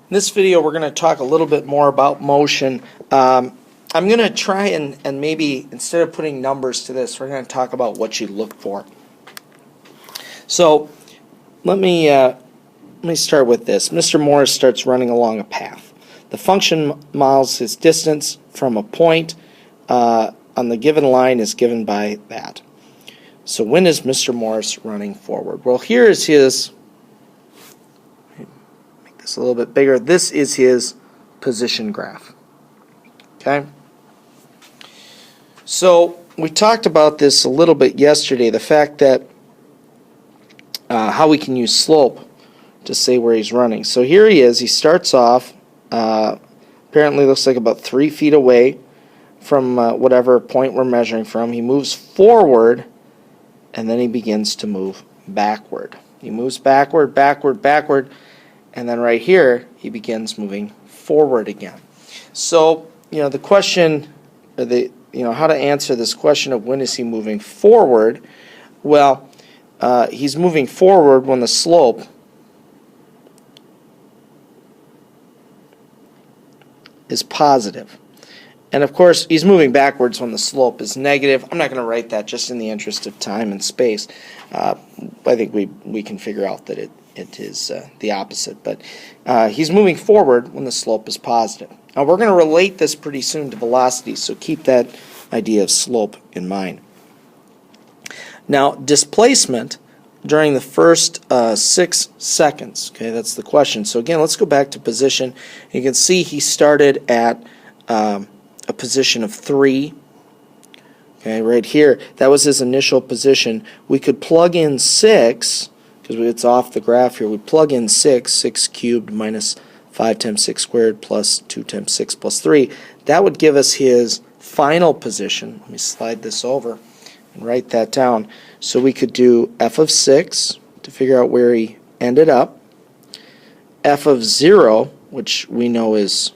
In this video, we're going to talk a little bit more about motion. I'm going to try and maybe, instead of putting numbers to this, we're going to talk about what you look for. So let me start with this. Mr. Morris starts running along a path. The function miles his distance from a point on the given line is given by that. So when is Mr. Morris running forward? Well, here is his, make this a little bit bigger, this is his position graph. Okay? So we talked about this a little bit yesterday, the fact that how we can use slope to say where he's running. So here he is, he starts off, apparently looks like about 3 feet away from whatever point we're measuring from. He moves forward, and then he begins to move backward. He moves backward, backward, backward, and then right here he begins moving forward again. So, the question, or how to answer this question of when is he moving forward? Well, he's moving forward when the slope is positive. And of course, he's moving backwards when the slope is negative. I'm not going to write that just in the interest of time and space. I think we can figure out that it is the opposite. But he's moving forward when the slope is positive. Now we're going to relate this pretty soon to velocity, so keep that idea of slope in mind. Now, displacement during the first 6 seconds. Okay, that's the question. So again, let's go back to position. You can see he started at a position of 3. Okay, right here, that was his initial position. We could plug in 6, because it's off the graph here. We plug in 6 cubed minus 5 times 6 squared plus 2 times 6 plus 3. That would give us his final position. Let me slide this over and write that down. So we could do f of 6 to figure out where he ended up, f of 0, which we know is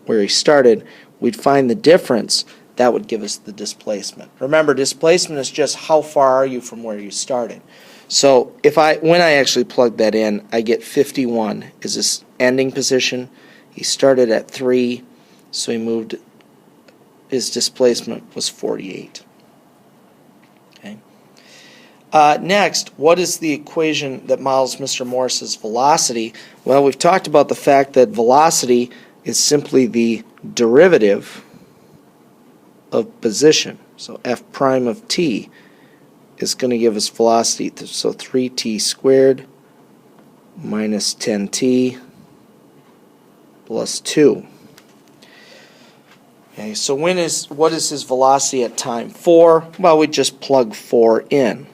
where he started. We'd find the difference. That would give us the displacement. Remember, displacement is just how far are you from where you started. So when I actually plug that in, I get 51 is his ending position. He started at 3, so he moved, his displacement was 48. Okay. Next, what is the equation that models Mr. Morris's velocity? Well, we've talked about the fact that velocity is simply the derivative of position. So f prime of t is going to give us velocity. So 3t squared minus 10t plus 2. Okay, so what is his velocity at time 4? Well, we just plug 4 in.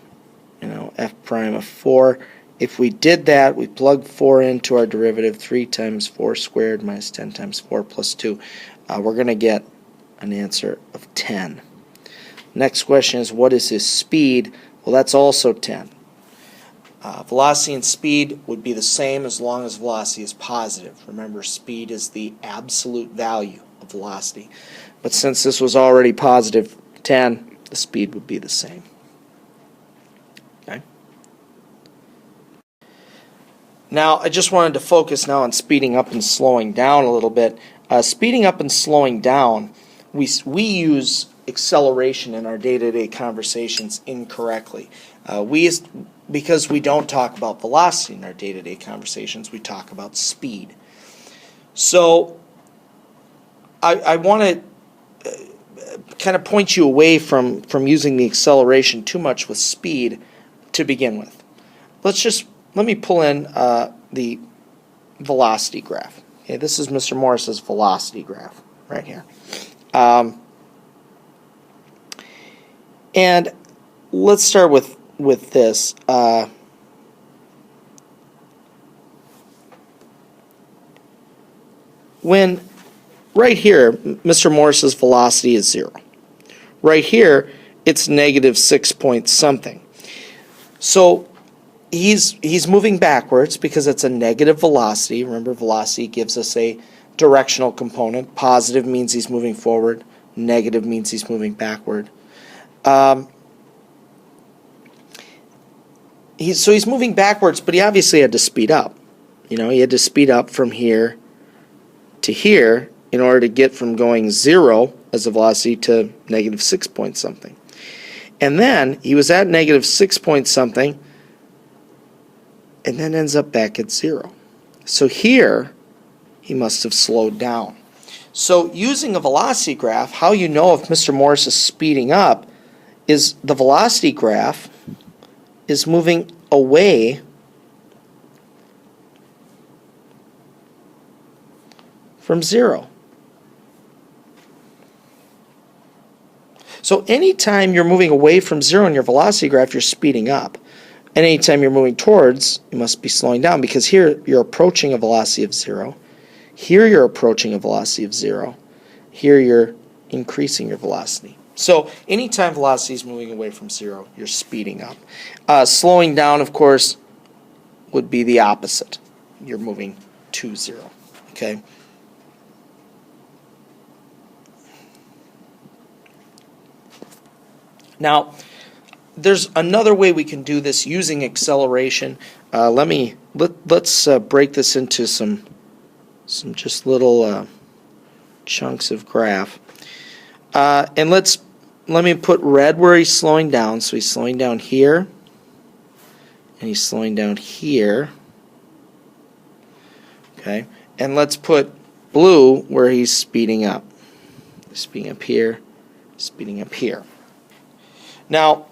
F prime of 4. If we did that, we plug 4 into our derivative, 3 times 4 squared minus 10 times 4 plus 2. We're going to get an answer of 10. Next question is, what is his speed? Well, that's also 10. Velocity and speed would be the same as long as velocity is positive. Remember, speed is the absolute value of velocity. But since this was already positive 10, the speed would be the same. Okay. Now, I just wanted to focus now on speeding up and slowing down a little bit. Speeding up and slowing down, we use acceleration in our day-to-day conversations incorrectly. Because we don't talk about velocity in our day-to-day conversations, we talk about speed. So I want to kind of point you away from using the acceleration too much with speed to begin with. Let me pull in the velocity graph. Okay, this is Mr. Morris's velocity graph right here. And let's start with this. When right here, Mr. Morris's velocity is 0. Right here, it's negative 6 point something. So he's moving backwards because it's a negative velocity. Remember, velocity gives us a directional component. Positive means he's moving forward. Negative means he's moving backward. He's moving backwards, but he obviously had to speed up. He had to speed up from here to here in order to get from going 0 as a velocity to negative 6 point something. And then he was at negative 6 point something and then ends up back at 0. So here he must have slowed down. So using a velocity graph, how you know if Mr. Morse is speeding up is the velocity graph is moving away from 0. So anytime you're moving away from 0 in your velocity graph, you're speeding up. And anytime you're moving towards, you must be slowing down, because here you're approaching a velocity of 0. Here you're approaching a velocity of 0. Here you're increasing your velocity. So anytime velocity is moving away from 0, you're speeding up. Slowing down, of course, would be the opposite. You're moving to 0. Okay? Now, there's another way we can do this using acceleration. Let's break this into some just little chunks of graph. And let me put red where he's slowing down. So he's slowing down here, and he's slowing down here. Okay, and let's put blue where he's speeding up. Speeding up here, speeding up here. Now,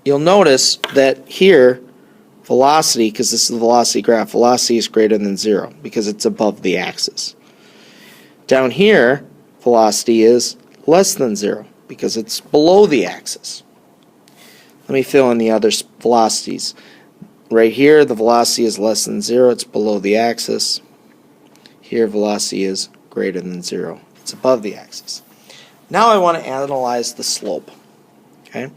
you'll notice that here, velocity, because this is the velocity graph, velocity is greater than 0 because it's above the axis. Down here, velocity is less than 0 because it's below the axis. Let me fill in the other velocities. Right here, the velocity is less than 0, it's below the axis. Here, velocity is greater than 0, it's above the axis. Now I want to analyze the slope. Okay?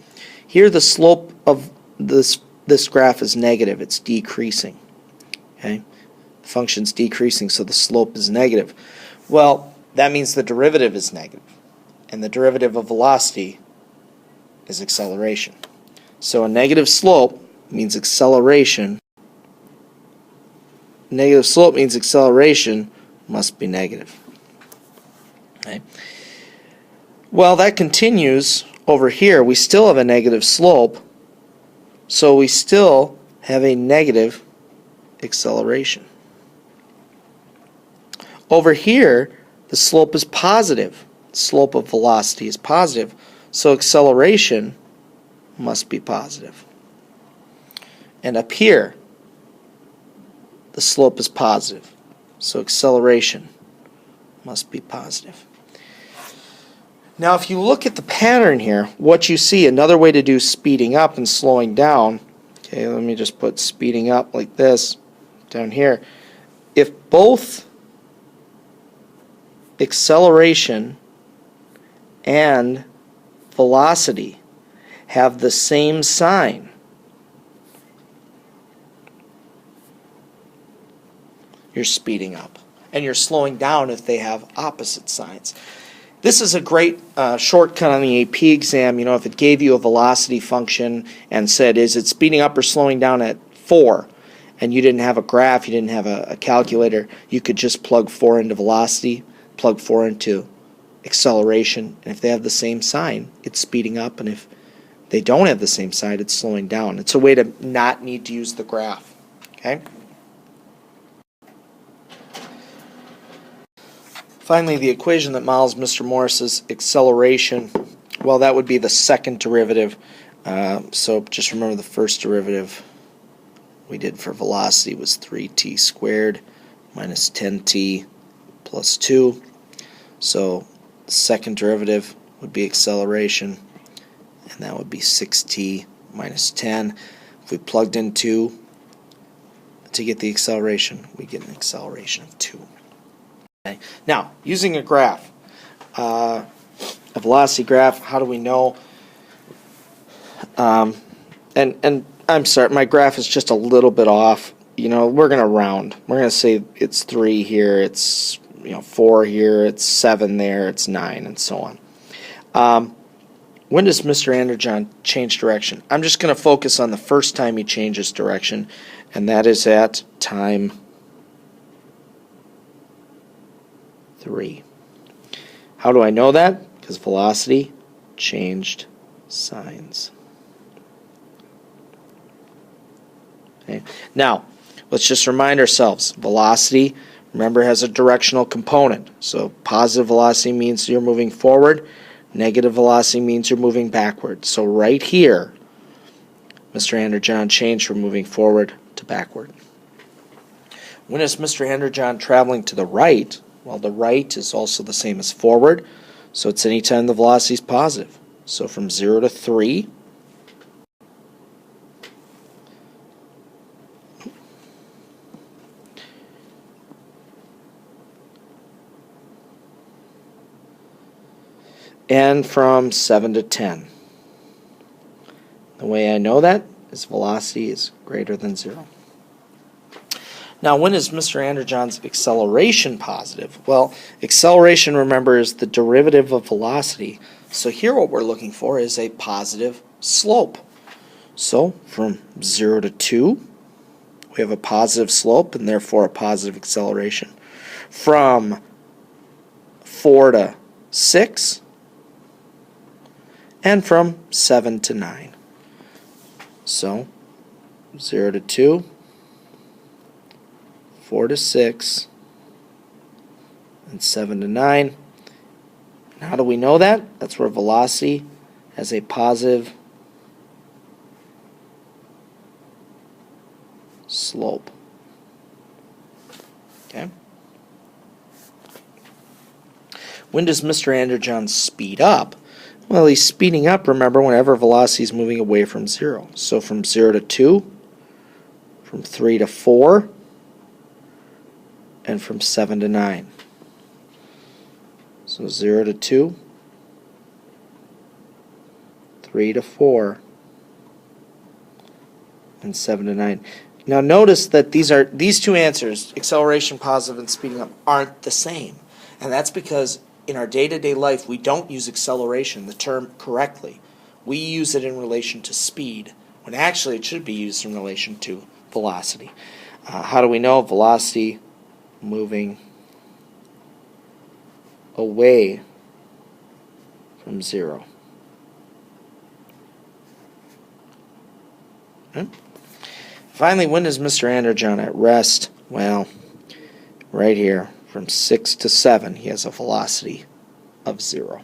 Here the slope of this graph is negative, it's decreasing. Okay? The function's decreasing, so the slope is negative. Well, that means the derivative is negative, and the derivative of velocity is acceleration. So a negative slope means acceleration. Negative slope means acceleration must be negative. Okay? Well, that continues over here. We still have a negative slope, so we still have a negative acceleration. Over here, the slope is positive. The slope of velocity is positive, so acceleration must be positive. And up here, the slope is positive, so acceleration must be positive. Now, if you look at the pattern here, what you see, another way to do speeding up and slowing down, okay, let me just put speeding up like this down here. If both acceleration and velocity have the same sign, you're speeding up. And you're slowing down if they have opposite signs. This is a great shortcut on the AP exam. You know, if it gave you a velocity function and said, is it speeding up or slowing down at 4? And you didn't have a graph, you didn't have a calculator, you could just plug 4 into velocity, plug 4 into acceleration, and if they have the same sign, it's speeding up, and if they don't have the same sign, it's slowing down. It's a way to not need to use the graph. Okay? Finally, the equation that models Mr. Morse's acceleration, well, that would be the second derivative. So just remember the first derivative we did for velocity was 3t squared minus 10t plus 2. So the second derivative would be acceleration, and that would be 6t minus 10. If we plugged in 2 to get the acceleration, we get an acceleration of 2. Okay. Now, using a graph, a velocity graph, how do we know? And I'm sorry, my graph is just a little bit off. You know, we're going to round. We're going to say it's 3 here, it's 4 here, it's 7 there, it's 9, and so on. When does Mr. Anderjon change direction? I'm just going to focus on the first time he changes direction, and that is at time 3. How do I know that? Because velocity changed signs. Okay. Now, let's just remind ourselves, velocity, remember, has a directional component. So positive velocity means you're moving forward, negative velocity means you're moving backward. So right here, Mr. Anderjon changed from moving forward to backward. When is Mr. Anderjon traveling to the right? Well, the right is also the same as forward, so it's anytime the velocity is positive. So from 0 to 3, and from 7 to 10. The way I know that is velocity is greater than 0. Now, when is Mr. Anderjon's acceleration positive? Well, acceleration, remember, is the derivative of velocity. So here what we're looking for is a positive slope. So from 0 to 2, we have a positive slope and therefore a positive acceleration. From 4 to 6, and from 7 to 9. So 0 to 2, 4 to 6, and 7 to 9. And how do we know that? That's where velocity has a positive slope. Okay. When does Mr. Anderjon speed up? Well, he's speeding up, remember, whenever velocity is moving away from 0. So from 0 to 2, from 3 to 4, and from 7 to 9. So 0 to 2, 3 to 4, and 7 to 9. Now notice that these two answers, acceleration positive and speeding up, aren't the same. And that's because in our day-to-day life, we don't use acceleration, the term, correctly. We use it in relation to speed, when actually it should be used in relation to velocity. How do we know? Velocity moving away from 0. Okay. Finally, when is Mr. Anderjon at rest? Well, right here. From 6 to 7, he has a velocity of 0.